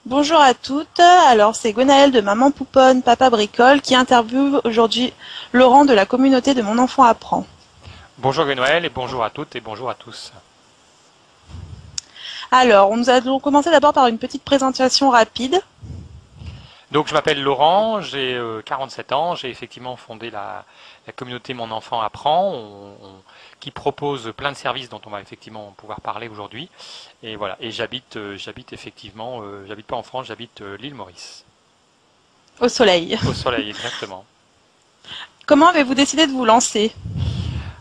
Bonjour à toutes. Alors, c'est Gwenaëlle de Maman Pouponne, Papa Bricole qui interviewe aujourd'hui Laurent de la communauté de Mon Enfant Apprend. Bonjour Noël et bonjour à toutes et bonjour à tous. Alors, nous allons commencer d'abord par une petite présentation rapide. Donc je m'appelle Laurent, j'ai 47 ans, j'ai effectivement fondé la communauté Mon Enfant Apprend qui propose plein de services dont on va effectivement pouvoir parler aujourd'hui. Et voilà, et j'habite effectivement, j'habite pas en France, j'habite l'île Maurice. Au soleil. Au soleil exactement. Comment avez-vous décidé de vous lancer?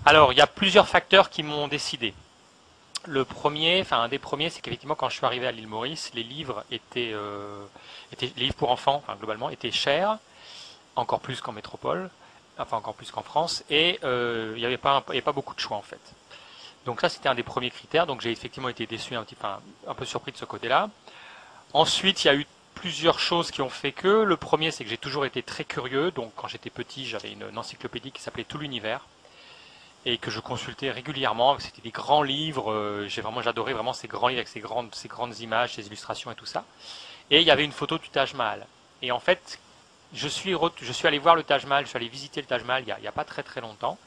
Alors il y a plusieurs facteurs qui m'ont décidé. Le premier, enfin un des premiers, c'est qu'effectivement quand je suis arrivé à l'île Maurice, les livres pour enfants, enfin, globalement, étaient chers, encore plus qu'en métropole, enfin encore plus qu'en France, et il y avait pas beaucoup de choix en fait. Donc ça c'était un des premiers critères, donc j'ai effectivement été déçu enfin, un peu surpris de ce côté-là. Ensuite il y a eu plusieurs choses qui ont fait que, le premier c'est que j'ai toujours été très curieux, donc quand j'étais petit j'avais une encyclopédie qui s'appelait Tout l'univers, et que je consultais régulièrement. C'était des grands livres. J'adorais vraiment ces grands livres avec ces grandes images, ces illustrations et tout ça. Et il y avait une photo du Taj Mahal. Et en fait, je suis allé voir le Taj Mahal, je suis allé visiter le Taj Mahal il y a pas très très longtemps.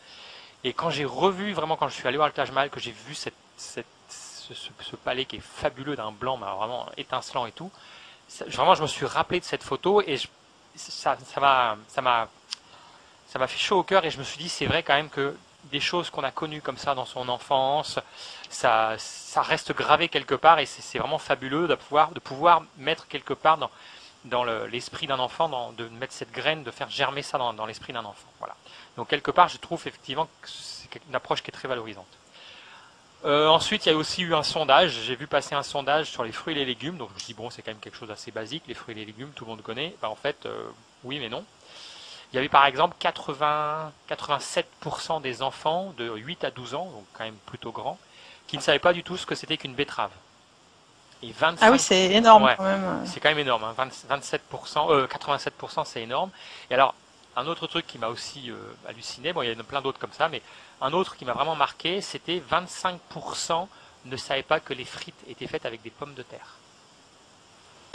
Et quand j'ai revu vraiment, quand je suis allé voir le Taj Mahal, que j'ai vu ce palais qui est fabuleux d'un blanc, mais vraiment étincelant et tout, vraiment je me suis rappelé de cette photo et ça m'a fait chaud au cœur et je me suis dit c'est vrai quand même que des choses qu'on a connues comme ça dans son enfance, ça reste gravé quelque part et c'est vraiment fabuleux de pouvoir mettre quelque part dans l'esprit d'un enfant, de mettre cette graine, de faire germer ça dans l'esprit d'un enfant. Voilà. Donc quelque part, je trouve effectivement que c'est une approche qui est très valorisante. Ensuite, il y a aussi eu un sondage. J'ai vu passer un sondage sur les fruits et les légumes. Donc je me suis dit, bon, c'est quand même quelque chose d'assez basique. Les fruits et les légumes, tout le monde connaît. Ben, en fait, oui, mais non. Il y avait par exemple 87% des enfants de 8 à 12 ans, donc quand même plutôt grands, qui ne savaient pas du tout ce que c'était qu'une betterave. Et Ah oui, 25, c'est énorme ouais, quand même. c'est quand même énorme, hein, 27%, 87% c'est énorme. Et alors, un autre truc qui m'a aussi halluciné, bon il y en a plein d'autres comme ça, mais un autre qui m'a vraiment marqué, c'était 25% ne savaient pas que les frites étaient faites avec des pommes de terre.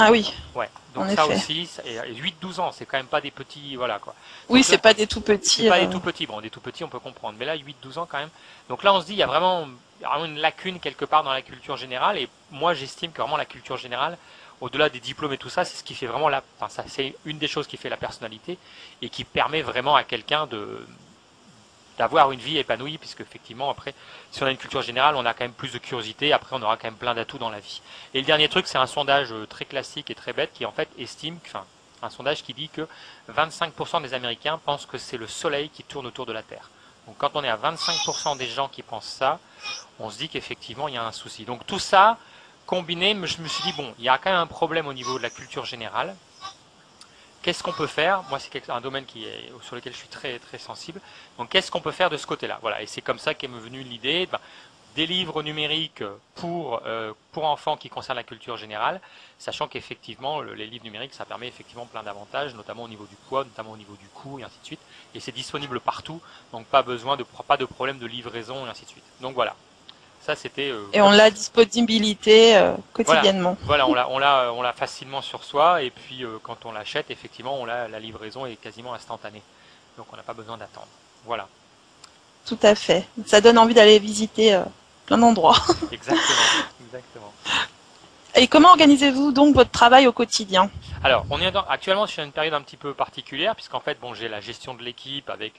Ah oui, Ouais, en donc ça effet. aussi, et 8-12 ans, c'est quand même pas des petits, voilà quoi. Oui, Donc c'est là, pas des tout c'est petits. pas des tout petits. Bon, des tout petits, on peut comprendre. Mais là, 8-12 ans quand même. Donc là, on se dit, il y a vraiment une lacune quelque part dans la culture générale. Et moi, j'estime que vraiment la culture générale, au-delà des diplômes et tout ça, c'est ce qui fait vraiment enfin, ça, c'est une des choses qui fait la personnalité et qui permet vraiment à quelqu'un d'avoir une vie épanouie, puisque effectivement, après, si on a une culture générale, on a quand même plus de curiosité, après, on aura quand même plein d'atouts dans la vie. Et le dernier truc, c'est un sondage très classique et très bête qui, en fait, estime, enfin, un sondage qui dit que 25% des Américains pensent que c'est le soleil qui tourne autour de la Terre. Donc, quand on est à 25% des gens qui pensent ça, on se dit qu'effectivement, il y a un souci. Donc, tout ça, combiné, je me suis dit, bon, il y a quand même un problème au niveau de la culture générale. Qu'est-ce qu'on peut faire? Moi, c'est un domaine sur lequel je suis très, très sensible. Donc, qu'est-ce qu'on peut faire de ce côté-là? Voilà. Et c'est comme ça qu'est me venue l'idée des livres numériques pour enfants qui concernent la culture générale, sachant qu'effectivement, les livres numériques, ça permet effectivement plein d'avantages, notamment au niveau du poids, notamment au niveau du coût, et ainsi de suite. Et c'est disponible partout, donc pas de problème de livraison, et ainsi de suite. Donc voilà. Ça, c'était Et on comme l'a disponibilité voilà, quotidiennement. voilà, on l'a facilement sur soi et puis quand on l'achète, effectivement, la livraison est quasiment instantanée. Donc on n'a pas besoin d'attendre. Voilà, Tout à fait. Ça donne envie d'aller visiter plein d'endroits. exactement, exactement. Et comment organisez-vous donc votre travail au quotidien? Alors, actuellement sur une période un petit peu particulière puisqu'en fait, bon, j'ai la gestion de l'équipe avec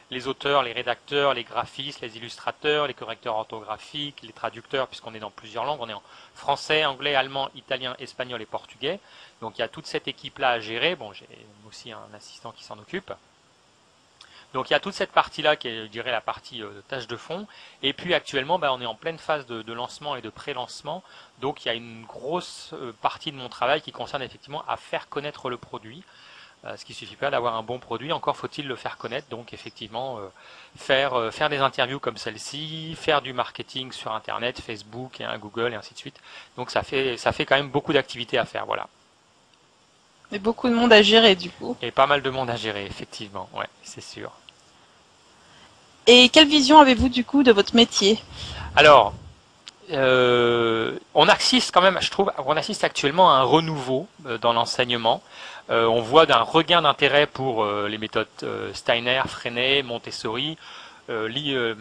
les auteurs, les rédacteurs, les graphistes, les illustrateurs, les correcteurs orthographiques, les traducteurs puisqu'on est dans plusieurs langues. On est en français, anglais, allemand, italien, espagnol et portugais. Donc il y a toute cette équipe-là à gérer. Bon, j'ai aussi un assistant qui s'en occupe. Donc il y a toute cette partie-là qui est, je dirais, la partie tâche de fond. Et puis actuellement, on est en pleine phase de lancement et de pré-lancement. Donc il y a une grosse partie de mon travail qui concerne effectivement à faire connaître le produit. Ce qui ne suffit pas d'avoir un bon produit, encore faut-il le faire connaître. Donc effectivement, faire des interviews comme celle-ci, faire du marketing sur Internet, Facebook, et Google et ainsi de suite. Donc ça fait quand même beaucoup d'activités à faire, voilà. Mais beaucoup de monde à gérer du coup. Et pas mal de monde à gérer, effectivement, ouais, c'est sûr. Et quelle vision avez-vous du coup de votre métier? Alors, On assiste quand même, je trouve, on assiste actuellement à un renouveau dans l'enseignement. On voit d'un regain d'intérêt pour les méthodes Steiner, Freinet, Montessori, li- euh,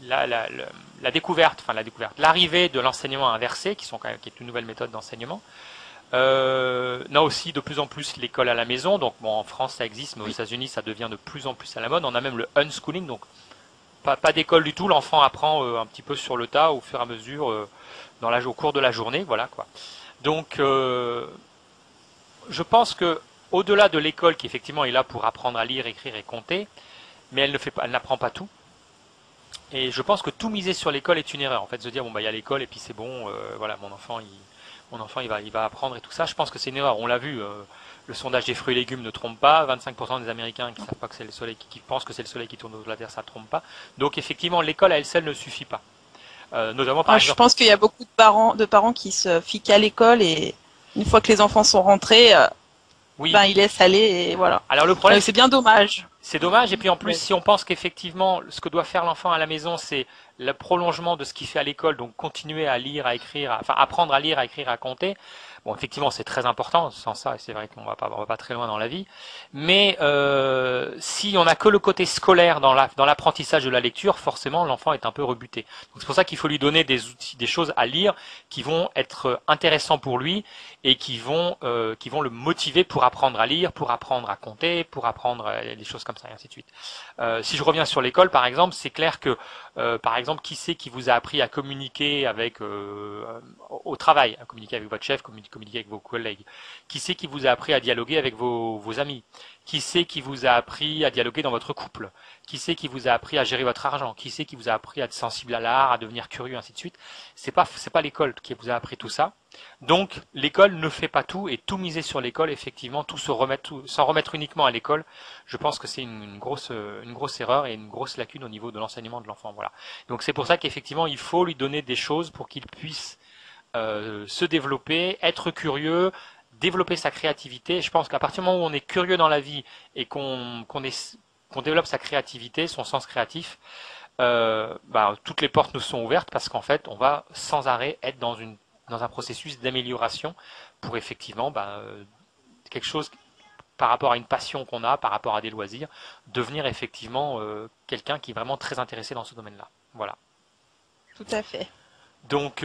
la, la- la- la découverte, l'arrivée de l'enseignement inversé, qui est une nouvelle méthode d'enseignement. On a aussi de plus en plus l'école à la maison. Donc bon, en France ça existe, mais aux Oui. États-Unis ça devient de plus en plus à la mode. On a même le unschooling, donc pas d'école du tout. L'enfant apprend un petit peu sur le tas au fur et à mesure au cours de la journée, voilà quoi. Donc je pense que au-delà de l'école qui effectivement est là pour apprendre à lire, écrire et compter, mais elle n'apprend pas tout. Et je pense que tout miser sur l'école est une erreur. En fait, se dire bon bah il y a l'école et puis c'est bon, voilà mon enfant il va apprendre et tout ça. Je pense que c'est une erreur. On l'a vu, le sondage des fruits et légumes ne trompe pas. 25% des Américains qui savent pas que c'est le soleil, qui pensent que c'est le soleil qui tourne autour de la Terre, ça ne trompe pas. Donc effectivement, l'école à elle seule ne suffit pas. Notamment par Moi, je exemple. pense qu'il y a beaucoup de parents qui se fient qu'à l'école et une fois que les enfants sont rentrés, Oui. ben ils laissent aller et voilà. Alors le problème, C'est bien dommage. c'est dommage. Et puis en plus, Ouais. si on pense qu'effectivement, ce que doit faire l'enfant à la maison, c'est le prolongement de ce qu'il fait à l'école, donc continuer à lire, à écrire, enfin apprendre à lire, à écrire, à compter. Bon, effectivement, c'est très important. Sans ça, c'est vrai qu'on va pas très loin dans la vie. Mais si on n'a que le côté scolaire dans l'apprentissage de la lecture, forcément, l'enfant est un peu rebuté. Donc c'est pour ça qu'il faut lui donner des outils, des choses à lire qui vont être intéressants pour lui et qui vont le motiver pour apprendre à lire, pour apprendre à compter, pour apprendre des choses comme ça, et ainsi de suite. Si je reviens sur l'école, par exemple, c'est clair que, par exemple, qui c'est qui vous a appris à communiquer avec au travail, à communiquer avec votre chef, communiquer avec vos collègues? Qui c'est qui vous a appris à dialoguer avec vos amis? Qui c'est qui vous a appris à dialoguer dans votre couple? Qui c'est qui vous a appris à gérer votre argent? Qui c'est qui vous a appris à être sensible à l'art, à devenir curieux, ainsi de suite? C'est pas l'école qui vous a appris tout ça. Donc l'école ne fait pas tout et tout miser sur l'école, effectivement, s'en remettre uniquement à l'école, je pense que c'est une grosse erreur et une grosse lacune au niveau de l'enseignement de l'enfant. Voilà. Donc c'est pour ça qu'effectivement il faut lui donner des choses pour qu'il puisse se développer, être curieux, développer sa créativité. Je pense qu'à partir du moment où on est curieux dans la vie et qu'on développe sa créativité, son sens créatif, toutes les portes nous sont ouvertes parce qu'en fait, on va sans arrêt être dans un processus d'amélioration pour effectivement quelque chose par rapport à une passion qu'on a, par rapport à des loisirs, devenir effectivement quelqu'un qui est vraiment très intéressé dans ce domaine-là. Voilà. Tout à fait. Donc,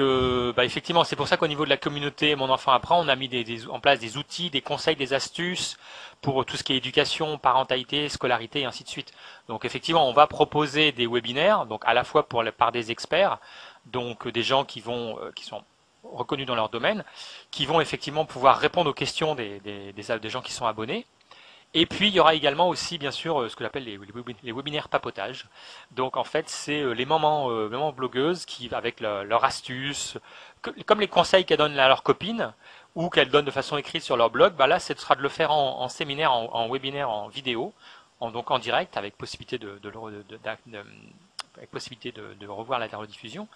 effectivement, c'est pour ça qu'au niveau de la communauté Mon Enfant Apprend, on a mis en place des outils, des conseils, des astuces pour tout ce qui est éducation, parentalité, scolarité et ainsi de suite. Donc, effectivement, on va proposer des webinaires, donc à la fois par des experts, donc des gens qui sont reconnus dans leur domaine, qui vont effectivement pouvoir répondre aux questions des gens qui sont abonnés. Et puis il y aura également aussi bien sûr ce que j'appelle les webinaires papotage. Donc en fait c'est les mamans blogueuses qui avec leurs astuces, comme les conseils qu'elles donnent à leurs copines ou qu'elles donnent de façon écrite sur leur blog, bah là ce sera de le faire en séminaire, en webinaire, en vidéo, donc en direct avec possibilité avec possibilité de revoir la rediffusion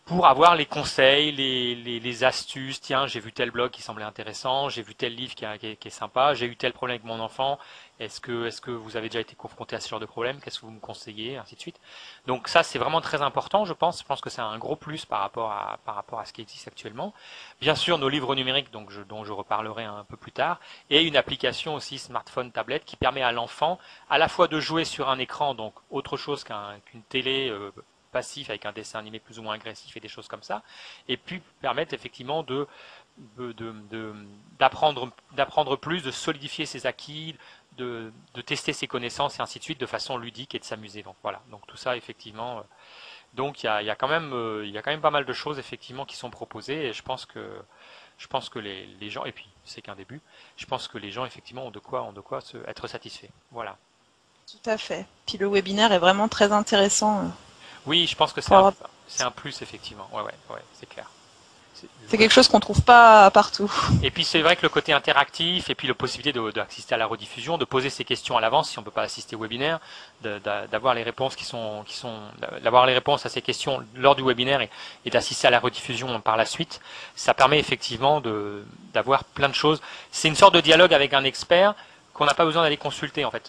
pour avoir les conseils, les astuces. Tiens, j'ai vu tel blog qui semblait intéressant, j'ai vu tel livre qui est sympa, j'ai eu tel problème avec mon enfant. Est-ce que vous avez déjà été confronté à ce genre de problème? Qu'est-ce que vous me conseillez? Ainsi de suite. Donc ça, c'est vraiment très important, je pense. Je pense que c'est un gros plus par rapport à ce qui existe actuellement. Bien sûr, nos livres numériques, dont je reparlerai un peu plus tard, et une application aussi smartphone, tablette, qui permet à l'enfant à la fois de jouer sur un écran, donc autre chose qu'une télé passif avec un dessin animé plus ou moins agressif et des choses comme ça, et puis permettre effectivement d'apprendre plus, de solidifier ses acquis, de tester ses connaissances et ainsi de suite de façon ludique et de s'amuser. Donc voilà, donc tout ça effectivement. Donc il y a quand même pas mal de choses effectivement qui sont proposées et je pense que les gens et puis c'est qu'un début, je pense que les gens effectivement ont de quoi être satisfaits. Voilà. Tout à fait. Puis le webinaire est vraiment très intéressant Oui, je pense que pour avoir. c'est un plus effectivement. Ouais, c'est clair. C'est quelque chose qu'on trouve pas partout. Et puis c'est vrai que le côté interactif et puis la possibilité d'assister à la rediffusion, de poser ses questions à l'avance si on ne peut pas assister au webinaire, d'avoir les réponses d'avoir les réponses à ces questions lors du webinaire et d'assister à la rediffusion par la suite, ça permet effectivement d'avoir plein de choses. C'est une sorte de dialogue avec un expert qu'on n'a pas besoin d'aller consulter en fait.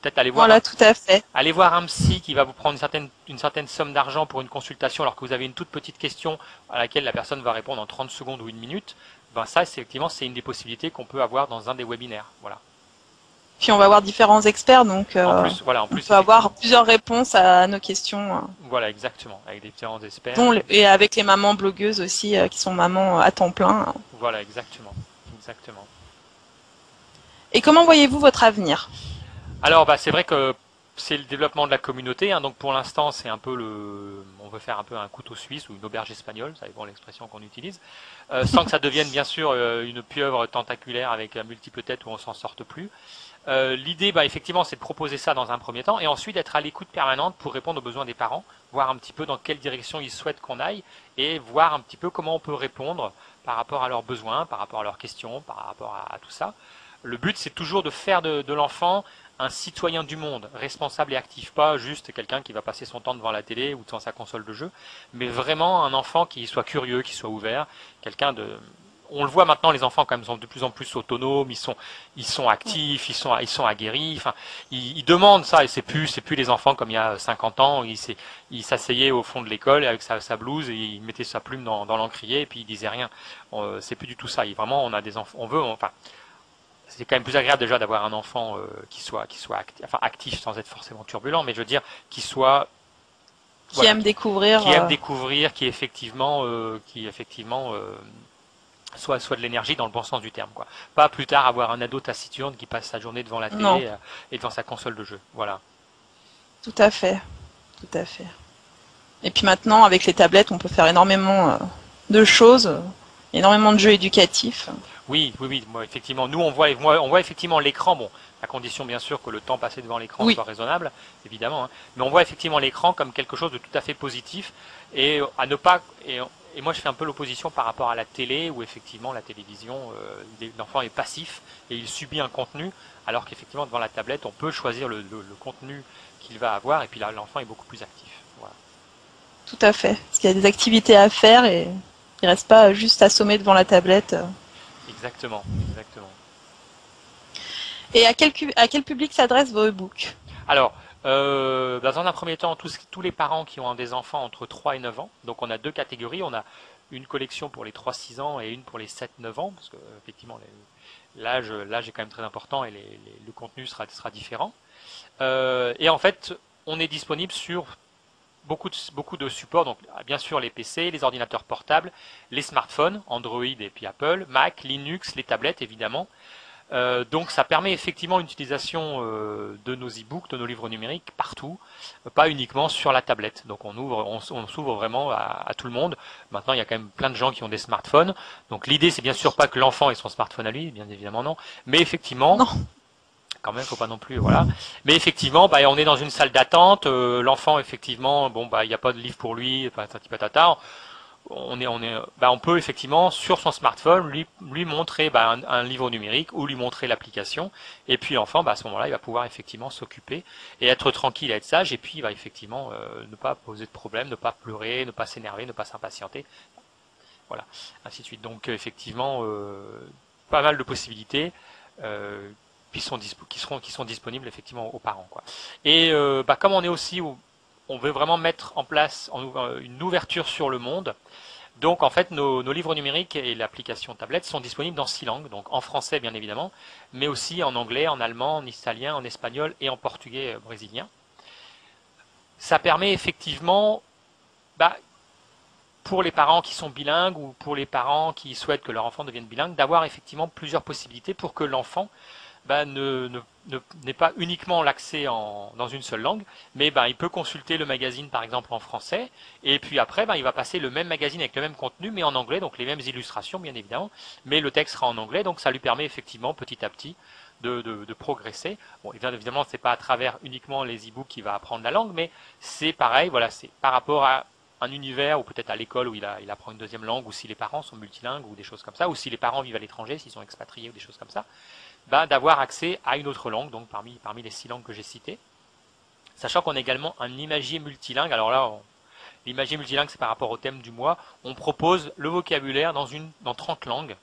Peut-être aller voir Voilà, tout à fait. allez voir un psy qui va vous prendre une certaine somme d'argent pour une consultation alors que vous avez une toute petite question à laquelle la personne va répondre en 30 secondes ou une minute. Ben ça, effectivement, c'est une des possibilités qu'on peut avoir dans un des webinaires. Voilà. Puis on va avoir différents experts, donc En plus, voilà, en on plus, peut avoir plusieurs réponses à nos questions, voilà, exactement, avec des différents experts. et avec les mamans blogueuses aussi, qui sont mamans à temps plein. Voilà, exactement, exactement. Et comment voyez-vous votre avenir? Alors, bah, c'est vrai que c'est le développement de la communauté, hein, donc pour l'instant, c'est un peu on veut faire un peu un couteau suisse ou une auberge espagnole, ça dépend de l'expression qu'on utilise, sans que ça devienne bien sûr une pieuvre tentaculaire avec multiples têtes où on s'en sorte plus. L'idée, bah, effectivement, c'est de proposer ça dans un premier temps et ensuite d'être à l'écoute permanente pour répondre aux besoins des parents, voir un petit peu dans quelle direction ils souhaitent qu'on aille et voir un petit peu comment on peut répondre par rapport à leurs besoins, par rapport à leurs questions, par rapport à tout ça. Le but, c'est toujours de faire de l'enfant un citoyen du monde, responsable et actif, pas juste quelqu'un qui va passer son temps devant la télé ou devant sa console de jeu, mais vraiment un enfant qui soit curieux, qui soit ouvert, quelqu'un de... On le voit maintenant, les enfants quand même sont de plus en plus autonomes, ils sont actifs, ils sont aguerris, enfin, ils demandent ça et c'est plus les enfants comme il y a 50 ans, ils s'asseyaient au fond de l'école avec sa blouse et ils mettaient sa plume dans l'encrier et puis ils disaient rien. C'est plus du tout ça. Vraiment, on a des enfants, on veut, enfin, c'est quand même plus agréable déjà d'avoir un enfant qui soit actif, enfin actif sans être forcément turbulent, mais je veux dire qui soit Qui voilà, aime découvrir. qui aime découvrir, qui effectivement soit de l'énergie dans le bon sens du terme, quoi. Pas plus tard avoir un ado taciturne qui passe sa journée devant la Non, télé et devant sa console de jeu. Voilà. tout à fait, tout à fait. Et puis maintenant, avec les tablettes, on peut faire énormément de choses, énormément de jeux éducatifs. Oui, oui, oui. Moi, effectivement, nous on voit effectivement l'écran. Bon, à condition bien sûr que le temps passé devant l'écran Oui, soit raisonnable, évidemment. Hein. Mais on voit effectivement l'écran comme quelque chose de tout à fait positif et à ne pas. Et moi, je fais un peu l'opposition par rapport à la télé, où effectivement la télévision, l'enfant est passif et il subit un contenu, alors qu'effectivement devant la tablette, on peut choisir le contenu qu'il va avoir, et puis là, l'enfant est beaucoup plus actif. Voilà. tout à fait. Parce qu'il y a des activités à faire et il reste pas juste assommé devant la tablette. Exactement, exactement. Et à quel public s'adressent vos e-books? Alors, dans un premier temps, tous les parents qui ont des enfants entre 3 et 9 ans. Donc on a deux catégories. On a une collection pour les 3-6 ans et une pour les 7-9 ans, parce que effectivement l'âge est quand même très important et le contenu sera différent. Et en fait, on est disponible sur beaucoup de supports, donc bien sûr les PC, les ordinateurs portables, les smartphones, Android et puis Apple, Mac, Linux, les tablettes évidemment. Donc ça permet effectivement une utilisation de nos e-books, de nos livres numériques partout, pas uniquement sur la tablette. Donc on s'ouvre vraiment à tout le monde. Maintenant il y a quand même plein de gens qui ont des smartphones. Donc l'idée c'est bien sûr pas que l'enfant ait son smartphone à lui, bien évidemment non. Mais effectivement, Non, quand même faut pas non plus, voilà. Mais effectivement, bah, on est dans une salle d'attente. L'enfant effectivement, bon bah il n'y a pas de livre pour lui, patati patata. On peut effectivement sur son smartphone lui montrer un livre numérique ou lui montrer l'application, et puis l'enfant, à ce moment-là, il va pouvoir effectivement s'occuper et être tranquille, être sage, et puis il va effectivement ne pas poser de problème, ne pas pleurer, ne pas s'énerver, ne pas s'impatienter, voilà, ainsi de suite. Donc effectivement, pas mal de possibilités. Qui sont disponibles effectivement aux parents, quoi. Et comme on est aussi on veut vraiment mettre en place une ouverture sur le monde. Donc en fait, nos livres numériques et l'application tablette sont disponibles dans 6 langues, donc en français bien évidemment, mais aussi en anglais, en allemand, en italien, en espagnol et en portugais brésilien. Ça permet effectivement, bah, pour les parents qui sont bilingues ou pour les parents qui souhaitent que leur enfant devienne bilingue, d'avoir effectivement plusieurs possibilités pour que l'enfant n'est pas uniquement l'accès dans une seule langue, mais il peut consulter le magazine par exemple en français, et puis après il va passer le même magazine avec le même contenu, mais en anglais, donc les mêmes illustrations bien évidemment, mais le texte sera en anglais, donc ça lui permet effectivement petit à petit de progresser. Bon, évidemment, c'est pas à travers uniquement les e-books qu'il va apprendre la langue, mais c'est pareil, voilà, c'est par rapport à un univers ou peut-être à l'école où il apprend une deuxième langue, ou si les parents sont multilingues ou des choses comme ça, ou si les parents vivent à l'étranger, s'ils sont expatriés ou des choses comme ça, d'avoir accès à une autre langue, donc parmi les 6 langues que j'ai citées. Sachant qu'on a également un imagier multilingue. Alors là, l'imagier multilingue, c'est par rapport au thème du mois. On propose le vocabulaire dans 30 langues.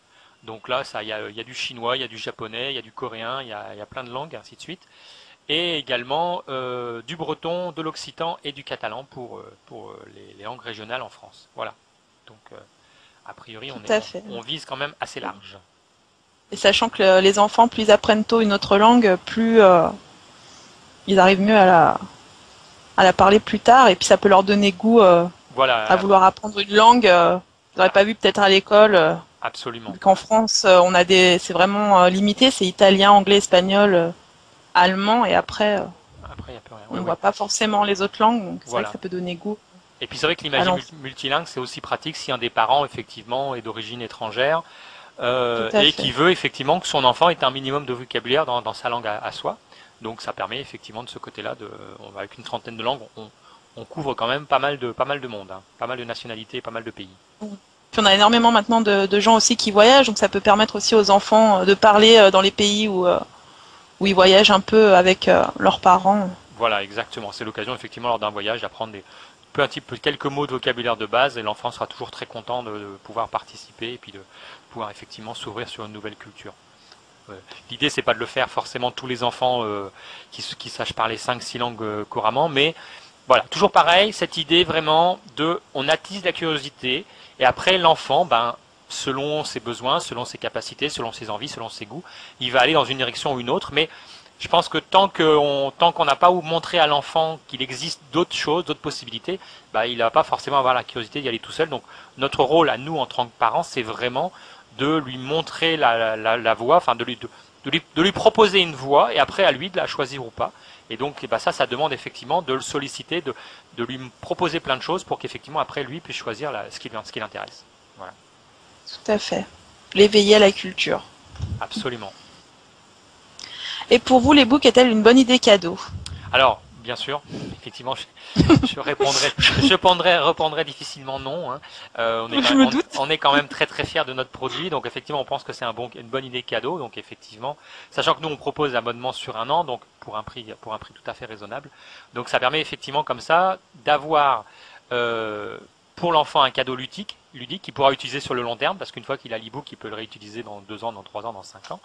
Donc là, il y a du chinois, il y a du japonais, il y a du coréen, il y a plein de langues, ainsi de suite. Et également du breton, de l'occitan et du catalan pour les langues régionales en France. Voilà. Donc, a priori, tout à fait. on vise quand même assez large. Et sachant que les enfants, plus ils apprennent tôt une autre langue, plus ils arrivent mieux à la parler plus tard, et puis ça peut leur donner goût à Voilà, vouloir apprendre une langue qu'ils n'auraient pas vu peut-être à l'école. absolument. Vu qu'en France, c'est vraiment limité, c'est italien, anglais, espagnol, allemand, et après, Après, il n'y a plus rien. on Ouais, ne ouais. voit pas forcément les autres langues, donc c'est vrai que Voilà. ça peut donner goût Et puis c'est vrai que à l'imagerie l'enfant. multilingue, c'est aussi pratique si un des parents, effectivement, est d'origine étrangère Tout à et fait. qui veut, effectivement, que son enfant ait un minimum de vocabulaire dans sa langue à soi. Donc ça permet, effectivement, de ce côté-là, avec une trentaine de langues, on couvre quand même pas mal de monde, hein, pas mal de nationalités, pas mal de pays. Puis on a énormément maintenant de gens aussi qui voyagent, donc ça peut permettre aussi aux enfants de parler dans les pays où ils voyagent un peu avec leurs parents. Voilà, exactement. C'est l'occasion, effectivement, lors d'un voyage, d'apprendre peu un petit peu quelques mots de vocabulaire de base et l'enfant sera toujours très content de pouvoir participer et puis de pouvoir effectivement s'ouvrir sur une nouvelle culture. L'idée, c'est pas de le faire forcément tous les enfants qui sachent parler 5 6 langues couramment, mais voilà, toujours pareil, cette idée vraiment on attise la curiosité et après l'enfant, ben, selon ses besoins, selon ses capacités, selon ses envies, selon ses goûts, il va aller dans une direction ou une autre, mais je pense que tant qu'on n'a pas montré à l'enfant qu'il existe d'autres choses, d'autres possibilités, bah, il ne va pas forcément avoir la curiosité d'y aller tout seul. Donc notre rôle à nous en tant que parents, c'est vraiment de lui montrer la voie, enfin de lui proposer une voie et après à lui de la choisir ou pas. Et donc eh ben, ça demande effectivement de le solliciter, de lui proposer plein de choses pour qu'effectivement après lui puisse choisir ce qui l'intéresse. Voilà, Tout à fait. L'éveiller à la culture. absolument. Et pour vous, les books est-elle une bonne idée cadeau? Alors, bien sûr, effectivement, répondrai difficilement non, hein. Je me doute. On est quand même très très fiers de notre produit, donc effectivement, on pense que c'est une bonne idée cadeau. Donc effectivement, sachant que nous on propose l'abonnement sur un an, donc pour un prix tout à fait raisonnable. Donc ça permet effectivement comme ça d'avoir euh, pour l'enfant un cadeau ludique qu'il pourra utiliser sur le long terme, parce qu'une fois qu'il a l'e-book, il peut le réutiliser dans 2 ans, dans 3 ans, dans 5 ans.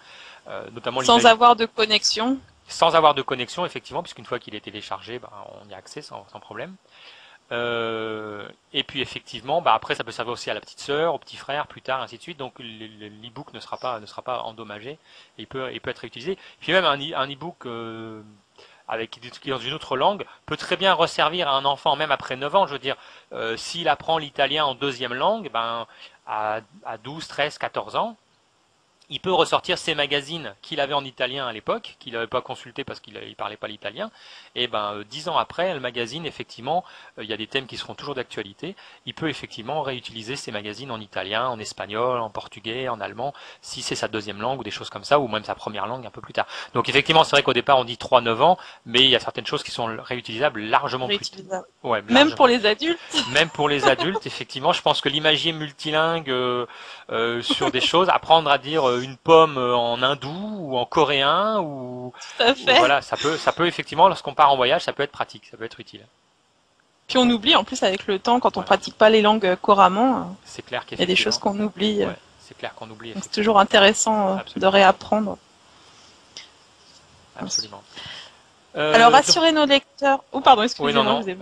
Notamment Sans avoir de connexion. sans avoir de connexion, effectivement, puisqu'une fois qu'il est téléchargé, ben, on y a accès sans problème. Et puis effectivement, bah après ça peut servir aussi à la petite sœur, au petit frère, plus tard, ainsi de suite. Donc l'e-book ne sera pas endommagé et il peut être réutilisé. Puis même un e-book qui est dans une autre langue peut très bien resservir à un enfant même après 9 ans. Je veux dire, s'il apprend l'italien en deuxième langue, ben à 12, 13, 14 ans, il peut ressortir ses magazines qu'il avait en italien à l'époque, qu'il n'avait pas consulté parce qu'il ne parlait pas l'italien. Et ben 10 ans après, le magazine, effectivement, il y a des thèmes qui seront toujours d'actualité. Il peut effectivement réutiliser ces magazines en italien, en espagnol, en portugais, en allemand, si c'est sa deuxième langue ou des choses comme ça, ou même sa première langue un peu plus tard. Donc effectivement, c'est vrai qu'au départ on dit 3-9 ans, mais il y a certaines choses qui sont réutilisables largement plus tard. Réutilisable. Ouais, Même largement. pour les adultes. Même pour les adultes, effectivement, je pense que l'imagier multilingue sur des choses, apprendre à dire une pomme en hindou ou en coréen Tout à ou fait. voilà, ça peut effectivement, lorsqu'on part en voyage, ça peut être pratique, ça peut être utile. Puis on oublie en plus avec le temps, quand on Voilà, pratique pas les langues couramment, c'est clair il y a des choses qu'effectivement, qu'on oublie. ouais, c'est clair qu'on oublie Donc c'est effectivement, toujours intéressant de absolument, réapprendre. absolument. Alors Donc, rassurer nos lecteurs. Oh pardon, oui, non, excusez-moi, je non. vous ai.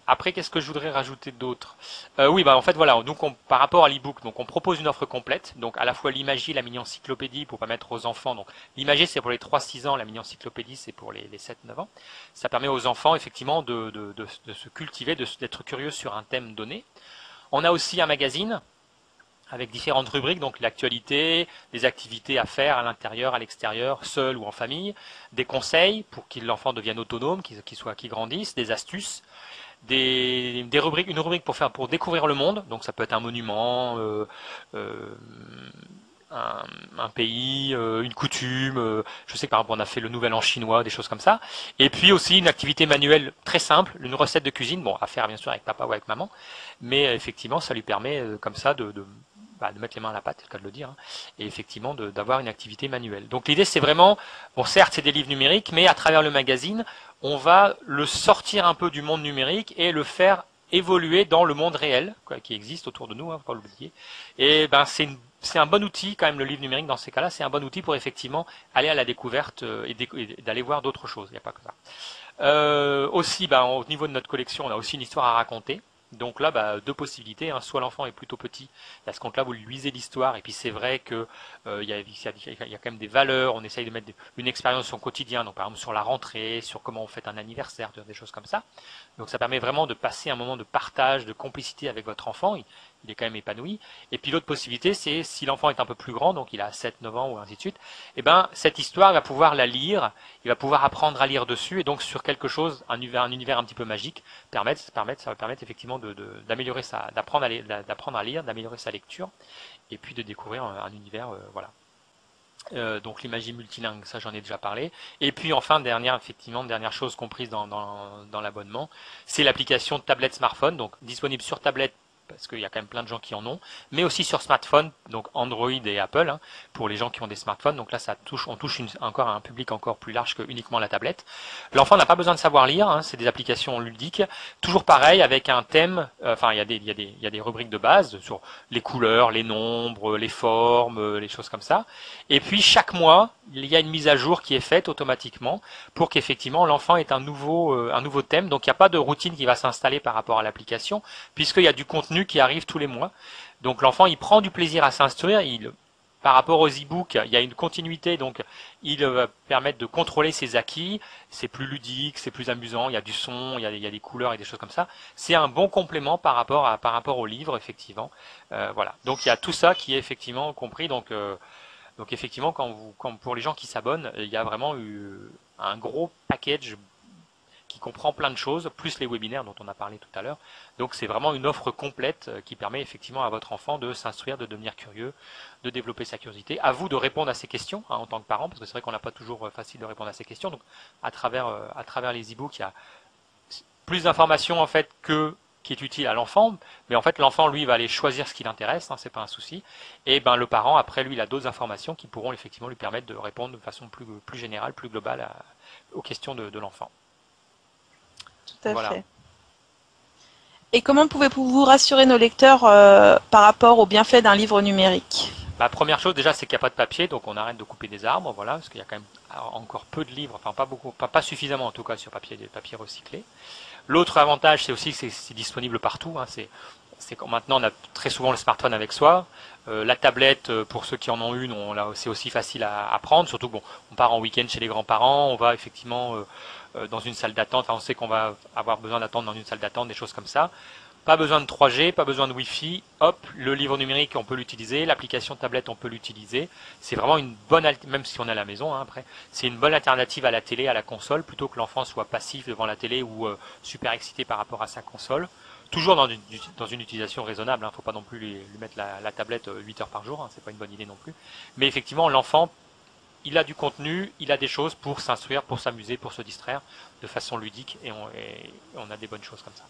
Après, qu'est-ce que je voudrais rajouter d'autre? Oui, bah en fait voilà. Donc, par rapport à l'e-book, donc on propose une offre complète. Donc à la fois l'imagie, la mini-encyclopédie pour permettre aux enfants. Donc l'imagie c'est pour les 3-6 ans, la mini-encyclopédie c'est pour les 7-9 ans. Ça permet aux enfants effectivement de se cultiver, d'être curieux sur un thème donné. On a aussi un magazine avec différentes rubriques, donc l'actualité, des activités à faire à l'intérieur, à l'extérieur, seul ou en famille, des conseils pour que l'enfant devienne autonome, qu'il grandisse, des astuces, des rubriques, une rubrique pour découvrir le monde, donc ça peut être un monument, euh, un pays, une coutume. Je sais que par exemple on a fait le Nouvel An chinois, des choses comme ça. Et puis aussi une activité manuelle très simple, une recette de cuisine, bon à faire bien sûr avec papa ou avec maman, mais effectivement ça lui permet comme ça de mettre les mains à la pâte, c'est le cas de le dire, hein, et effectivement d'avoir une activité manuelle. Donc l'idée c'est vraiment, bon certes c'est des livres numériques, mais à travers le magazine, on va le sortir un peu du monde numérique et le faire évoluer dans le monde réel, quoi, qui existe autour de nous, hein, faut pas l'oublier. Et ben c'est un bon outil quand même, le livre numérique dans ces cas-là, c'est un bon outil pour effectivement aller à la découverte et d'aller voir d'autres choses. Il n'y a pas que ça. Aussi, au niveau de notre collection, on a aussi une histoire à raconter. Donc là, deux possibilités, hein. Soit l'enfant est plutôt petit, et à ce compte-là, vous lui lisez l'histoire, et puis c'est vrai que il y a quand même des valeurs, on essaye de mettre une expérience sur son quotidien, donc par exemple sur la rentrée, sur comment on fête un anniversaire, des choses comme ça. Donc ça permet vraiment de passer un moment de partage, de complicité avec votre enfant, il est quand même épanoui. Et puis l'autre possibilité, c'est si l'enfant est un peu plus grand, donc il a 7, 9 ans ou ainsi de suite, et cette histoire, il va pouvoir la lire, il va pouvoir apprendre à lire dessus, et donc sur quelque chose, un univers un petit peu magique, ça va permettre effectivement d'améliorer d'apprendre à lire, d'améliorer sa lecture, et puis de découvrir un univers, voilà. Donc l'imagerie multilingue, ça j'en ai déjà parlé. Et puis enfin, dernière chose comprise dans l'abonnement, c'est l'application tablette smartphone, donc disponible sur tablette parce qu'il y a quand même plein de gens qui en ont, mais aussi sur smartphone, donc Android et Apple, hein, pour les gens qui ont des smartphones. Donc là, on touche encore à un public encore plus large que uniquement la tablette. L'enfant n'a pas besoin de savoir lire, hein, c'est des applications ludiques, toujours pareil avec un thème. Enfin, il y a des rubriques de base sur les couleurs, les nombres, les formes, les choses comme ça. Et puis chaque mois, il y a une mise à jour qui est faite automatiquement pour qu'effectivement l'enfant ait un nouveau thème. Donc il n'y a pas de routine qui va s'installer par rapport à l'application, puisqu'il y a du contenu qui arrive tous les mois. Donc l'enfant, il prend du plaisir à s'instruire. Par rapport aux e-books, il y a une continuité, donc il va permettre de contrôler ses acquis. C'est plus ludique, c'est plus amusant. Il y a du son, il y a des couleurs et des choses comme ça. C'est un bon complément par rapport au livre, effectivement. Voilà. Donc il y a tout ça qui est effectivement compris. Donc effectivement, quand pour les gens qui s'abonnent, il y a vraiment eu un gros package qui comprend plein de choses, plus les webinaires dont on a parlé tout à l'heure. Donc c'est vraiment une offre complète qui permet effectivement à votre enfant de s'instruire, de devenir curieux, de développer sa curiosité. À vous de répondre à ces questions, hein, en tant que parent, parce que c'est vrai qu'on n'a pas toujours facile de répondre à ces questions. Donc à travers les e-books, il y a plus d'informations en fait que qui est utile à l'enfant, mais en fait l'enfant lui va aller choisir ce qui l'intéresse, hein, c'est pas un souci. Et le parent après lui il a d'autres informations qui pourront effectivement lui permettre de répondre de façon plus générale, plus globale aux questions de l'enfant. Tout à Voilà. fait. Et comment pouvez-vous rassurer nos lecteurs par rapport aux bienfaits d'un livre numérique? Première chose déjà c'est qu'il n'y a pas de papier, donc on arrête de couper des arbres, voilà, parce qu'il y a quand même encore peu de livres, enfin pas beaucoup, pas suffisamment en tout cas sur papier recyclé. L'autre avantage, c'est aussi que c'est disponible partout, hein. C'est quand maintenant on a très souvent le smartphone avec soi. La tablette, pour ceux qui en ont une, c'est aussi facile à prendre. Surtout bon, on part en week-end chez les grands-parents, on va effectivement dans une salle d'attente. Enfin, on sait qu'on va avoir besoin d'attendre dans une salle d'attente, des choses comme ça. Pas besoin de 3G, pas besoin de Wi-Fi. Hop, le livre numérique, on peut l'utiliser. L'application tablette, on peut l'utiliser. C'est vraiment une bonne, même si on est à la maison, hein, après, c'est une bonne alternative à la télé, à la console, plutôt que l'enfant soit passif devant la télé ou super excité par rapport à sa console. Toujours dans une utilisation raisonnable. Il ne faut pas non plus lui mettre la tablette 8 heures par jour. Hein, c'est pas une bonne idée non plus. Mais effectivement, l'enfant, il a du contenu, il a des choses pour s'instruire, pour s'amuser, pour se distraire de façon ludique, et on a des bonnes choses comme ça.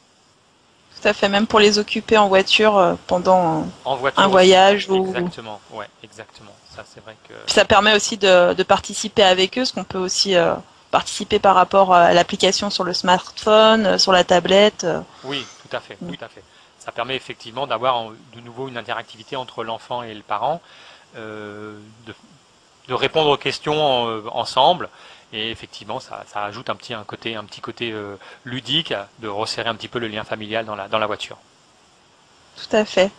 Tout à fait, même pour les occuper en voiture pendant En un voiture aussi. voyage. Exactement, ouais, exactement. Ça, c'est vrai que. Puis ça permet aussi de participer avec eux, parce qu'on peut aussi participer par rapport à l'application sur le smartphone, sur la tablette. Oui, tout à fait, Mm. tout à fait. Ça permet effectivement d'avoir de nouveau une interactivité entre l'enfant et le parent, euh, de, de répondre aux questions ensemble. Et effectivement, ça ajoute un petit côté ludique, de resserrer un petit peu le lien familial dans la voiture. Tout à fait.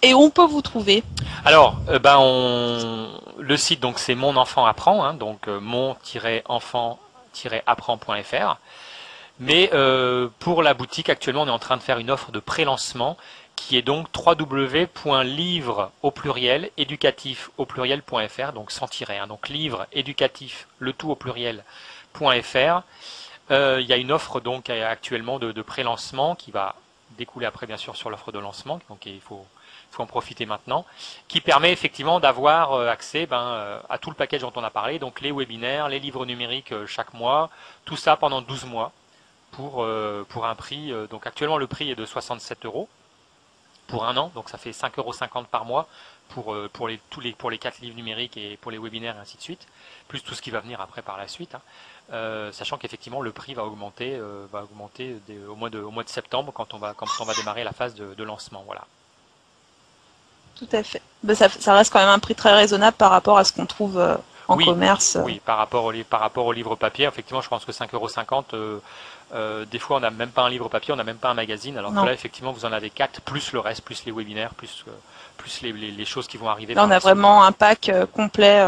Et on peut vous trouver. Alors, le site donc c'est Mon Enfant Apprend, hein, donc mon-enfant-apprend.fr. Mais pour la boutique, actuellement, on est en train de faire une offre de pré-lancement qui est donc www.livre au pluriel éducatif au pluriel.fr, donc sans tirer, hein, donc livre éducatif le tout au pluriel.fr. Il y a une offre donc actuellement de pré-lancement qui va découler après bien sûr sur l'offre de lancement, donc il faut en profiter maintenant, qui permet effectivement d'avoir accès à tout le package dont on a parlé, donc les webinaires, les livres numériques chaque mois, tout ça pendant 12 mois pour un prix. Donc actuellement le prix est de 67 euros pour un an, donc ça fait 5,50 € par mois pour les 4 livres numériques et pour les webinaires et ainsi de suite, plus tout ce qui va venir après par la suite, hein. Sachant qu'effectivement le prix va augmenter au mois de septembre quand on va démarrer la phase de lancement. Voilà. Tout à fait. Ben, ça reste quand même un prix très raisonnable par rapport à ce qu'on trouve en Oui, commerce. oui, par rapport au livre papier, effectivement, je pense que 5,50 €, des fois, on n'a même pas un livre papier, on n'a même pas un magazine, alors que Non. là, effectivement, vous en avez quatre, plus le reste, plus les webinaires, plus les choses qui vont arriver Là, par on a la suite. vraiment un pack complet.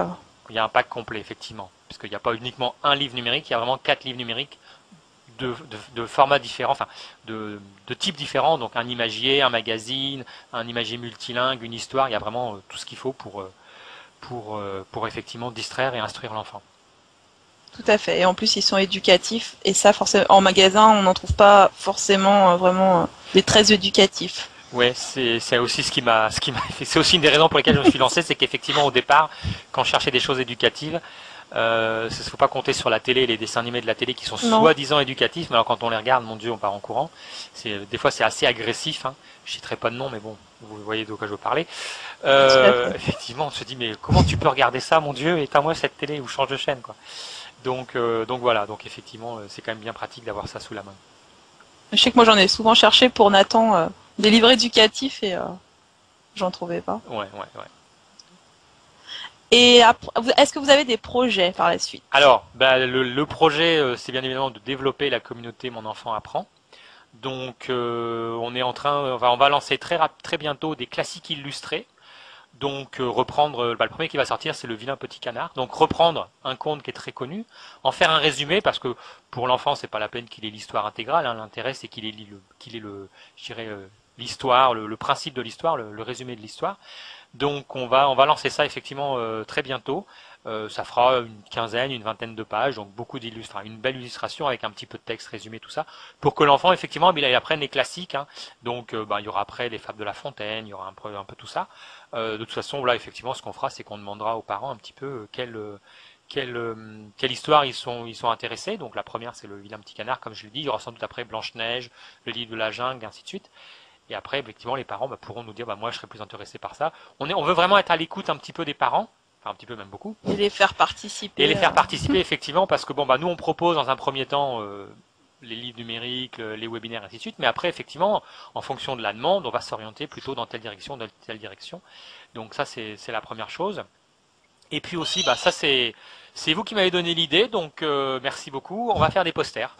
Il y a un pack complet, effectivement, puisqu'il n'y a pas uniquement un livre numérique, il y a vraiment quatre livres numériques de formats différents, enfin, de types différents, donc un imagier, un magazine, un imagier multilingue, une histoire, il y a vraiment tout ce qu'il faut pour effectivement distraire et instruire l'enfant. Tout à fait. Et en plus, ils sont éducatifs. Et ça, forcément, en magasin, on n'en trouve pas forcément vraiment des très éducatifs. Ouais, c'est aussi ce qui m'a fait. C'est aussi une des raisons pour lesquelles je me suis lancé, c'est qu'effectivement au départ, quand je cherchais des choses éducatives, il ne faut pas compter sur la télé, les dessins animés de la télé qui sont Non, soi-disant éducatifs, mais alors quand on les regarde, mon Dieu, on part en courant. Des fois c'est assez agressif. Hein. Je citerai pas de nom, mais bon, vous voyez de quoi je veux parler. tout à fait. Effectivement, on se dit mais comment tu peux regarder ça, mon Dieu, éteins-moi cette télé ou change de chaîne, quoi. Donc voilà, donc effectivement, c'est quand même bien pratique d'avoir ça sous la main. Je sais que moi, j'en ai souvent cherché pour Nathan des livres éducatifs et j'en trouvais pas. Ouais, ouais, ouais. Et est-ce que vous avez des projets par la suite? Alors, bah, le projet, c'est bien évidemment de développer la communauté Mon Enfant Apprend. Donc, on est en train, on va lancer très bientôt des classiques illustrés. Donc, reprendre, bah, le premier qui va sortir, c'est Le Vilain Petit Canard. Donc, reprendre un conte qui est très connu, en faire un résumé, parce que pour l'enfant, c'est pas la peine qu'il ait l'histoire intégrale. Hein. L'intérêt, c'est qu'il ait je dirais, l'histoire, le principe de l'histoire, le résumé de l'histoire. Donc on va lancer ça effectivement très bientôt. Ça fera une quinzaine, une vingtaine de pages, donc beaucoup d'illustrations, une belle illustration avec un petit peu de texte résumé, tout ça, pour que l'enfant effectivement il apprenne les classiques. Hein. Donc bah, il y aura après les fables de La Fontaine, il y aura un peu tout ça. De toute façon, là effectivement, ce qu'on fera, c'est qu'on demandera aux parents un petit peu quelle histoire ils sont intéressés. Donc la première, c'est Le Vilain Petit Canard, comme je l'ai dit. Il y aura sans doute après Blanche-Neige, Le Livre de la Jungle, et ainsi de suite. Et après, effectivement, les parents bah, pourront nous dire, bah, moi, je serais plus intéressé par ça. On veut vraiment être à l'écoute un petit peu des parents, enfin un petit peu même beaucoup, Et les faire et les participer. faire participer effectivement, parce que bon, bah, nous, on propose dans un premier temps les livres numériques, les webinaires, ainsi de suite. Mais après, effectivement, en fonction de la demande, on va s'orienter plutôt dans telle direction, dans telle direction. Donc ça, c'est la première chose. Et puis aussi, bah, ça, c'est vous qui m'avez donné l'idée, donc merci beaucoup. On va faire des posters.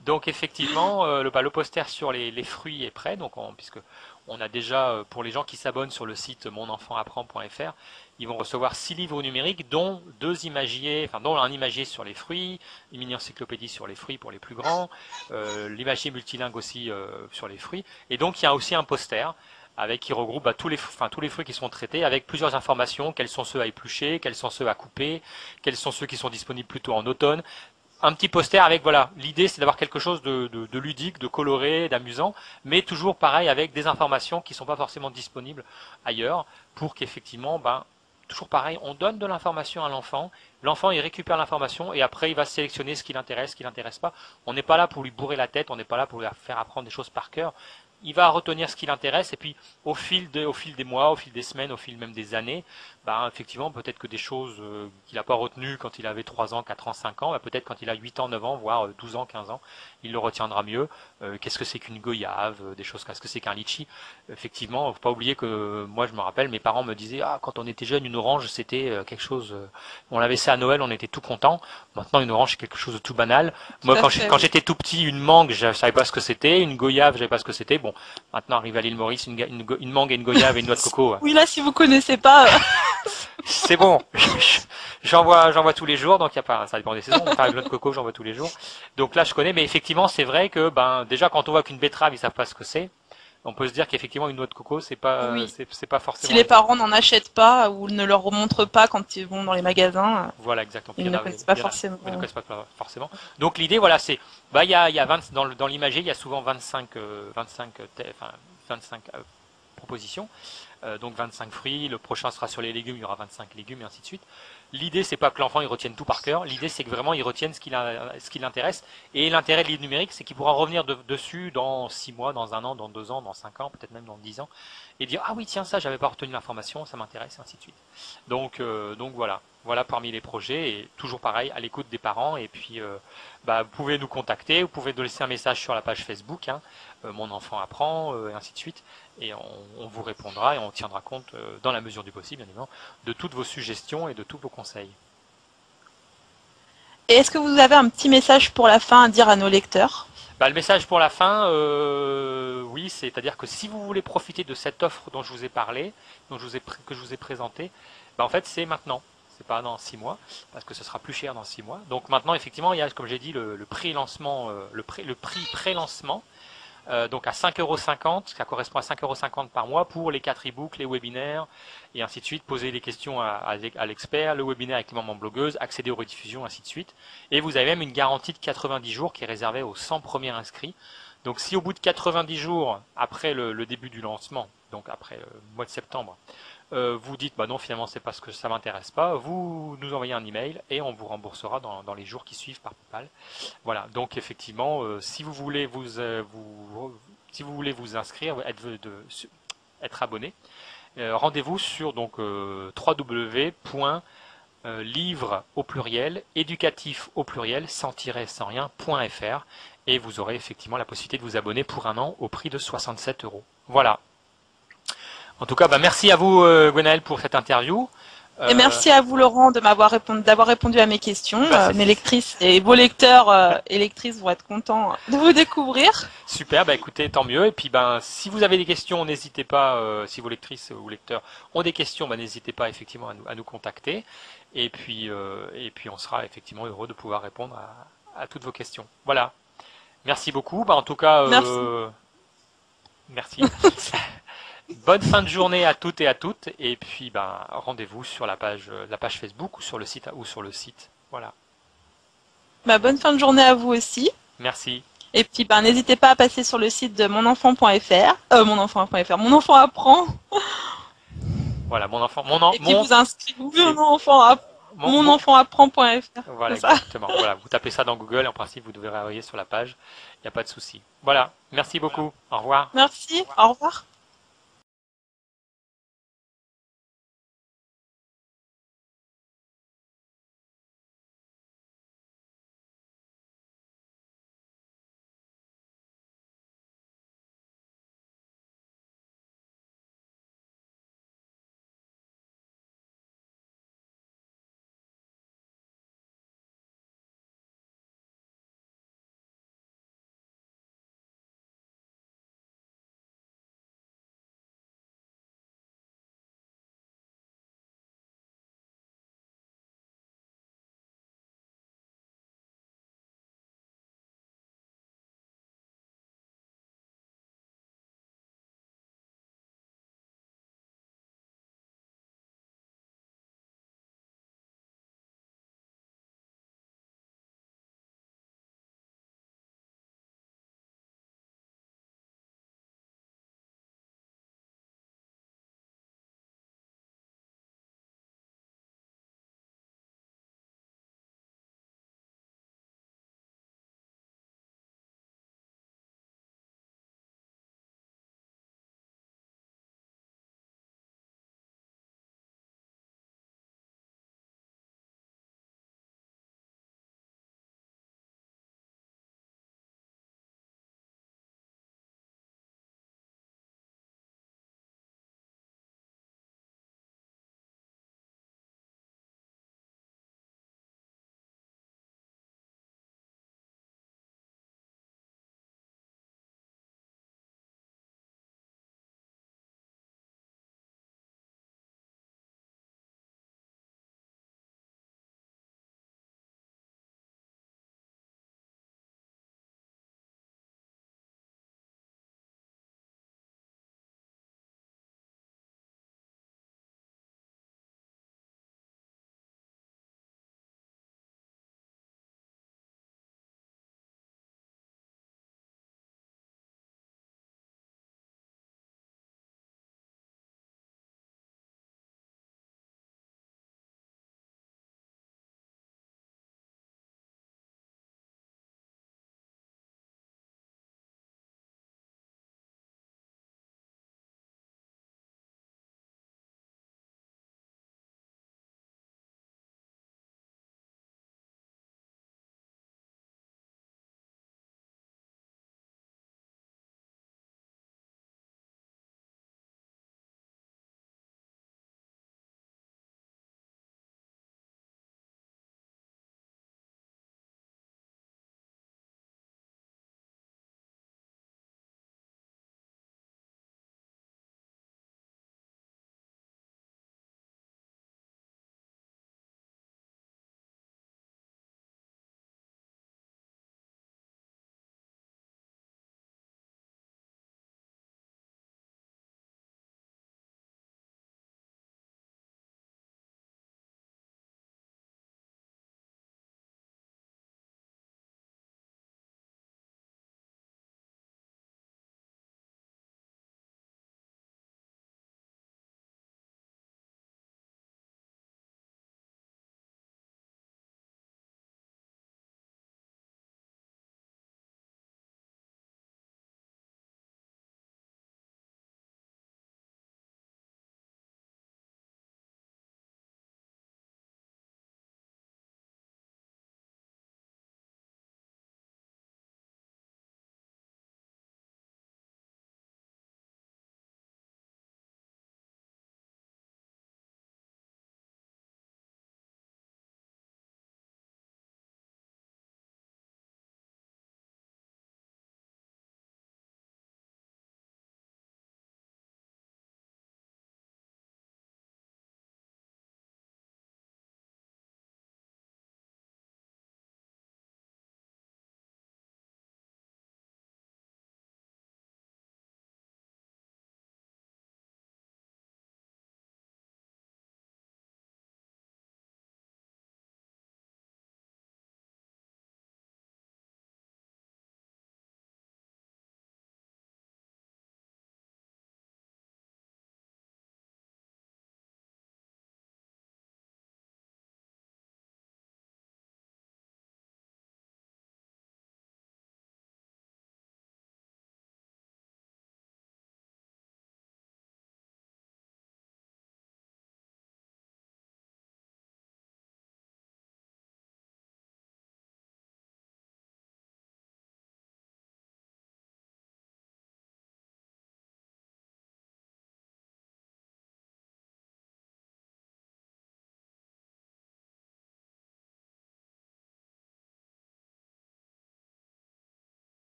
Donc effectivement, le poster sur les fruits est prêt. Donc puisque on a déjà, pour les gens qui s'abonnent sur le site monenfantapprend.fr, ils vont recevoir 6 livres numériques, dont deux imagiers, enfin dont un imagier sur les fruits, une mini encyclopédie sur les fruits pour les plus grands, l'imagier multilingue aussi sur les fruits. Et donc il y a aussi un poster qui regroupe bah, tous les fruits qui sont traités avec plusieurs informations, quels sont ceux à éplucher, quels sont ceux à couper, quels sont ceux qui sont disponibles plutôt en automne, un petit poster avec, voilà, l'idée c'est d'avoir quelque chose de ludique, de coloré, d'amusant, mais toujours pareil avec des informations qui ne sont pas forcément disponibles ailleurs, pour qu'effectivement, ben, toujours pareil, on donne de l'information à l'enfant il récupère l'information et après il va sélectionner ce qui l'intéresse pas. On n'est pas là pour lui bourrer la tête, on n'est pas là pour lui faire apprendre des choses par cœur. Il va retenir ce qui l'intéresse et puis au fil des mois, au fil des semaines, au fil même des années, bah, effectivement, peut-être que des choses qu'il n'a pas retenues quand il avait 3 ans, 4 ans, 5 ans, bah, peut-être quand il a 8 ans, 9 ans, voire 12 ans, 15 ans, il le retiendra mieux. Qu'est-ce que c'est qu'une goyave, des choses, qu'est-ce que c'est qu'un litchi. Effectivement, il ne faut pas oublier que moi, je me rappelle, mes parents me disaient, ah, quand on était jeune, une orange, c'était quelque chose, on l'avait ça à Noël, on était tout content. Maintenant, une orange, c'est quelque chose de tout banal. Tout Moi, à fait, quand oui. j'étais tout petit, une mangue, je ne savais pas ce que c'était, une goyave, je ne savais pas ce que c'était. Bon, maintenant, arrive à l'île Maurice, une mangue et une goyave et une noix de coco. Oui, là, si vous connaissez pas, C'est bon. J'en vois tous les jours, donc il y a pas, ça dépend des saisons. Par exemple, de coco, j'en vois tous les jours. Donc là, je connais, mais effectivement, c'est vrai que, ben, déjà, quand on voit qu'une betterave, ils savent pas ce que c'est. On peut se dire qu'effectivement, une noix de coco, oui. c'est pas Si forcément les évident. parents n'en achètent pas ou ne leur montrent pas quand ils vont dans les magasins, Voilà, exactement. Puis ils ne connaissent pas forcément. ils ne connaissent pas forcément. Donc l'idée, voilà, c'est, bah, il y a 20, dans l'imagerie, il y a souvent 25, 25, enfin, 25 propositions. Donc 25 fruits, le prochain sera sur les légumes, il y aura 25 légumes et ainsi de suite. L'idée c'est pas que l'enfant il retienne tout par cœur, l'idée c'est que vraiment il retienne ce qui l'intéresse. Et l'intérêt de livre numérique c'est qu'il pourra revenir dessus dans 6 mois, dans un an, dans 2 ans, dans 5 ans, peut-être même dans 10 ans, et dire ah oui tiens ça j'avais pas retenu l'information, ça m'intéresse et ainsi de suite. Donc voilà parmi les projets et toujours pareil à l'écoute des parents et puis bah, vous pouvez nous contacter, vous pouvez nous laisser un message sur la page Facebook, hein, mon enfant apprend et ainsi de suite. et on vous répondra et on tiendra compte, dans la mesure du possible, bien évidemment, de toutes vos suggestions et de tous vos conseils. Et est-ce que vous avez un petit message pour la fin à dire à nos lecteurs? Bah, le message pour la fin, oui, c'est-à-dire que si vous voulez profiter de cette offre dont je vous ai parlé, que je vous ai présenté, bah, en fait c'est maintenant. C'est pas dans 6 mois, parce que ce sera plus cher dans 6 mois. Donc maintenant, effectivement, il y a, comme j'ai dit, le prix lancement, le prix pré-lancement, donc à 5,50 €, ça correspond à 5,50 € par mois pour les 4 e-books, les webinaires, et ainsi de suite, poser des questions à l'expert, le webinaire avec les membres blogueuses, accéder aux rediffusions, ainsi de suite. Et vous avez même une garantie de 90 jours qui est réservée aux 100 premiers inscrits. Donc si au bout de 90 jours, après le début du lancement, donc après le mois de septembre, vous dites bah non, finalement c'est parce que ça m'intéresse pas, vous nous envoyez un email et on vous remboursera dans les jours qui suivent par PayPal. Voilà, donc effectivement, si vous voulez si vous voulez vous inscrire, être abonné, rendez-vous sur donc www.livre au pluriel, éducatif au pluriel, sans tiret, sans rien.fr, et vous aurez effectivement la possibilité de vous abonner pour un an au prix de 67 €. Voilà. En tout cas, bah, merci à vous, Gwenaël, pour cette interview. Et merci à vous, Laurent, d'avoir répondu à mes questions. Bah, Mes lectrices et vos lecteurs et lectrices vont être contents de vous découvrir. super, bah écoutez, tant mieux. Et puis ben, si vous avez des questions, n'hésitez pas, si vos lectrices ou lecteurs ont des questions, bah, n'hésitez pas effectivement à nous contacter. Et puis on sera effectivement heureux de pouvoir répondre à toutes vos questions. Voilà. Merci beaucoup. Bah, en tout cas, Merci. merci. Bonne fin de journée à toutes et à toutes. Et puis ben, rendez-vous sur la page Facebook ou sur le site Voilà. Bah, bonne fin de journée à vous aussi. Merci. Et puis, ben, n'hésitez pas à passer sur le site de monenfant.fr. Mon enfant apprend. Voilà, Et puis, vous inscrivez c'est mon enfant apprend.fr. voilà, C'est ça. exactement. Voilà, vous tapez ça dans Google et en principe, vous devrez arriver sur la page. Il n'y a pas de souci. Voilà. Merci beaucoup. Au revoir. Merci. Au revoir.